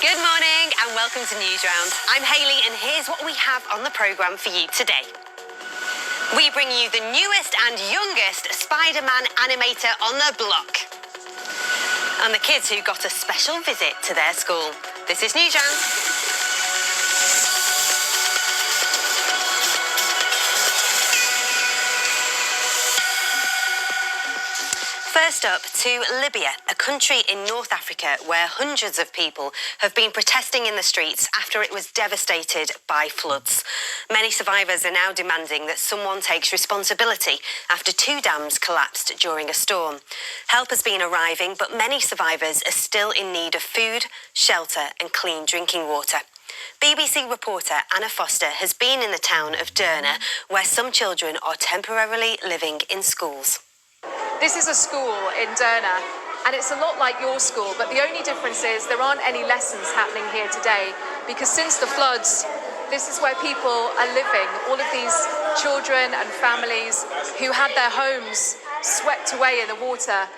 Good morning and welcome to Newsround. I'm Hayley and here's what we have on the programme for you today. We bring you the newest and youngest Spider-Man animator on the block. And the kids who got a special visit to their school. This is Newsround. First up, to Libya, a country in North Africa where hundreds of people have been protesting in the streets after it was devastated by floods. Many survivors are now demanding that someone takes responsibility after 2 dams collapsed during a storm. Help has been arriving, but many survivors are still in need of food, shelter and clean drinking water. BBC reporter Anna Foster has been in the town of Derna, where some children are temporarily living in schools. This is a school in Derna, and it's a lot like your school, but the only difference is there aren't any lessons happening here today, because since the floods, this is where people are living. All of these children and families who had their homes swept away in the water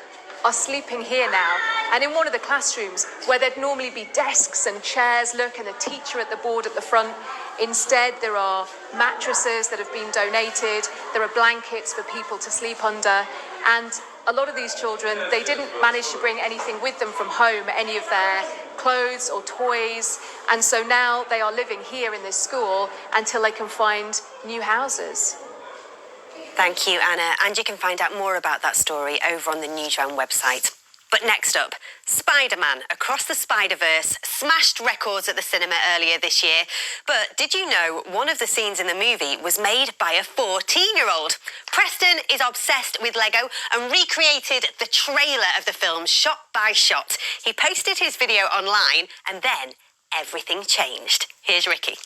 are sleeping here now. And in one of the classrooms, where there'd normally be desks and chairs, look, and a teacher at the board at the front, instead there are mattresses that have been donated, there are blankets for people to sleep under, and a lot of these children, they didn't manage to bring anything with them from home, any of their clothes or toys, and so now they are living here in this school until they can find new houses. Thank you, Anna, and you can find out more about that story over on the Newsround website. But next up, Spider-Man Across the Spider-Verse smashed records at the cinema earlier this year. But did you know one of the scenes in the movie was made by a 14-year-old? Preston is obsessed with Lego and recreated the trailer of the film shot by shot. He posted his video online and then everything changed. Here's Ricky.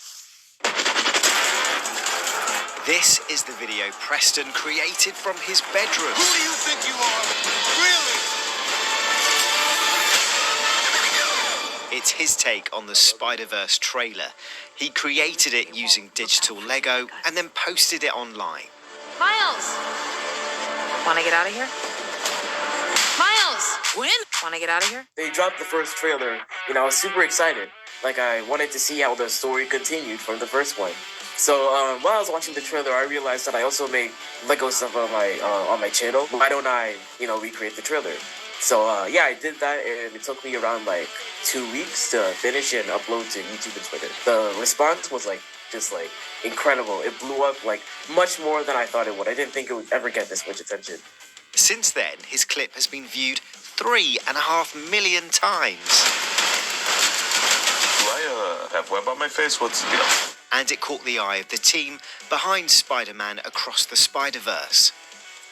This is the video Preston created from his bedroom. Who do you think you are? Really? It's his take on the Spider-Verse trailer. He created it using digital Lego and then posted it online. Miles! Want to get out of here? Miles! When? Want to get out of here? They dropped the first trailer, and I was super excited. Like, I wanted to see how the story continued from the first one. So, while I was watching the trailer, I realized that I also make Lego stuff on my channel. Why don't I, recreate the trailer? So, yeah, I did that, and it took me around, 2 weeks to finish and upload to YouTube and Twitter. The response was, just incredible. It blew up, much more than I thought it would. I didn't think it would ever get this much attention. Since then, his clip has been viewed 3.5 million times. Do I have web on my face? What's the deal? And it caught the eye of the team behind Spider-Man Across the Spider-Verse.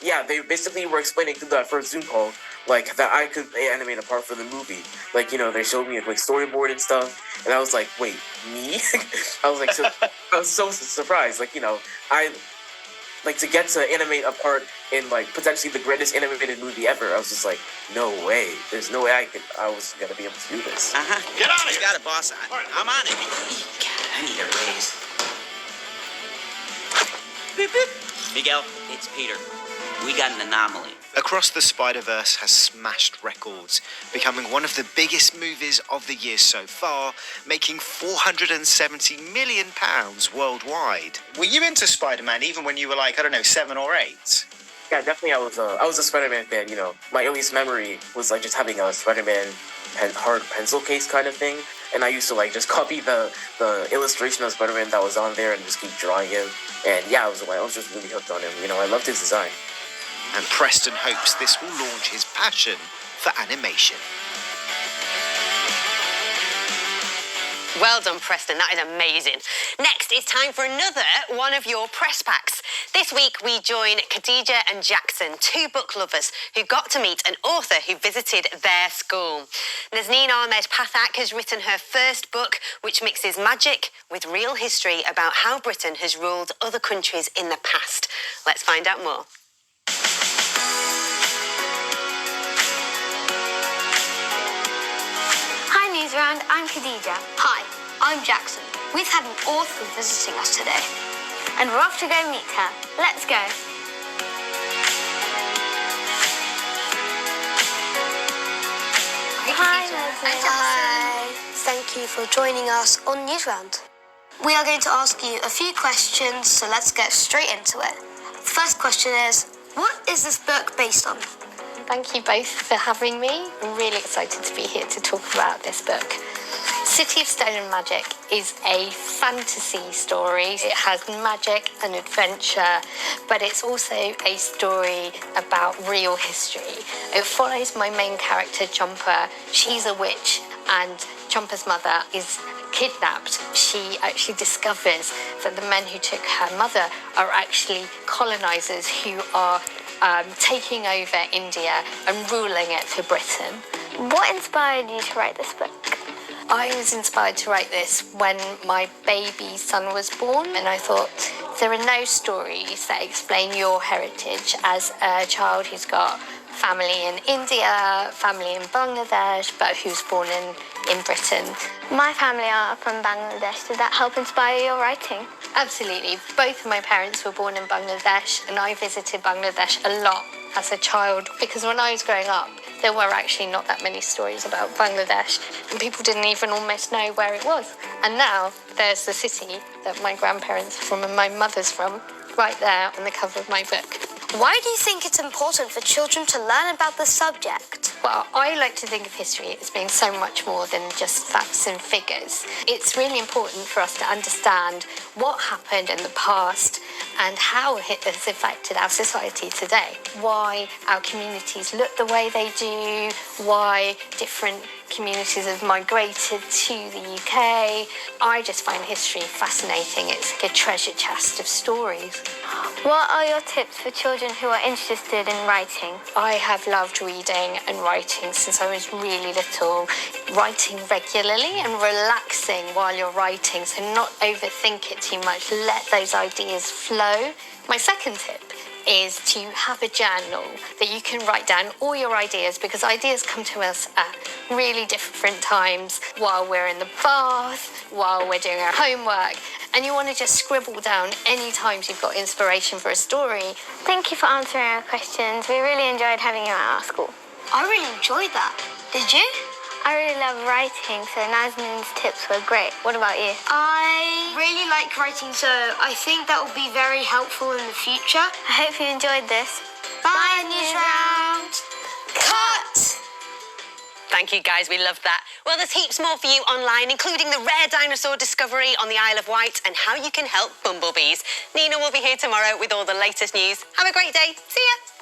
Yeah, they basically were explaining through that first Zoom call, that I could animate a part for the movie. They showed me a quick storyboard and stuff, and I was like, wait, me? I was so surprised. To get to animate a part in, potentially the greatest animated movie ever, I was just like, no way. There's no way I was gonna be able to do this. Get out of here! Got it, boss. I'm on it. I need a raise. Beep, beep. Miguel, it's Peter. We got an anomaly. Across the Spider-Verse has smashed records, becoming one of the biggest movies of the year so far, making £470 million worldwide. Were you into Spider-Man even when you were 7 or 8? Yeah, definitely. I was a Spider-Man fan. My earliest memory was just having a Spider-Man hard pencil case kind of thing, and I used to just copy the illustration of Spider-Man that was on there and just keep drawing him. And yeah, I was just really hooked on him. I loved his design. And Preston hopes this will launch his passion for animation. Well done, Preston. That is amazing. Next, it's time for another one of your press packs. This week, we join Khadija and Jackson, 2 book lovers who got to meet an author who visited their school. Nazneen Ahmed Pathak has written her first book, which mixes magic with real history about how Britain has ruled other countries in the past. Let's find out more. Hi Newsround, I'm Khadija. Hi, I'm Jackson. We've had an author visiting us today, and we're off to go meet her. Let's go. Hi, Leslie. Hi. Thank thank you for joining us on Newsround. We are going to ask you a few questions, so let's get straight into it. The first question is, what is this book based on? Thank you both for having me. I'm really excited to be here to talk about this book. City of Stone and Magic is a fantasy story. It has magic and adventure, but it's also a story about real history. It follows my main character, Jumper. She's a witch, and Jumper's mother is kidnapped. She actually discovers that the men who took her mother are actually colonizers who are taking over India and ruling it for Britain. What inspired you to write this book? I was inspired to write this when my baby son was born, and I thought there are no stories that explain your heritage as a child who's got family in India, family in Bangladesh, but who's born in Britain. My family are from Bangladesh. Did that help inspire your writing? Absolutely. Both of my parents were born in Bangladesh, and I visited Bangladesh a lot as a child because when I was growing up, there were actually not that many stories about Bangladesh, and people didn't even almost know where it was. And now there's the city that my grandparents are from and my mother's from, right there on the cover of my book. Why do you think it's important for children to learn about the subject? Well, I like to think of history as being so much more than just facts and figures. It's really important for us to understand what happened in the past and how it has affected our society today. Why our communities look the way they do, why different communities have migrated to the UK. I just find history fascinating. It's like a treasure chest of stories. What are your tips for children who are interested in writing? I have loved reading and writing since I was really little. Writing regularly and relaxing while you're writing, so not overthink it too much. Let those ideas flow. My second tip is to have a journal that you can write down all your ideas, because ideas come to us at really different times, while we're in the bath, while we're doing our homework, and you want to just scribble down any times you've got inspiration for a story. Thank you for answering our questions. We really enjoyed having you at our school. I really enjoyed that. Did you? I really love writing, so Nazanin's tips were great. What about you? I really like writing, so I think that will be very helpful in the future. I hope you enjoyed this. Bye, Newsround. Cut! Thank you, guys. We loved that. Well, there's heaps more for you online, including the rare dinosaur discovery on the Isle of Wight and how you can help bumblebees. Nina will be here tomorrow with all the latest news. Have a great day. See ya.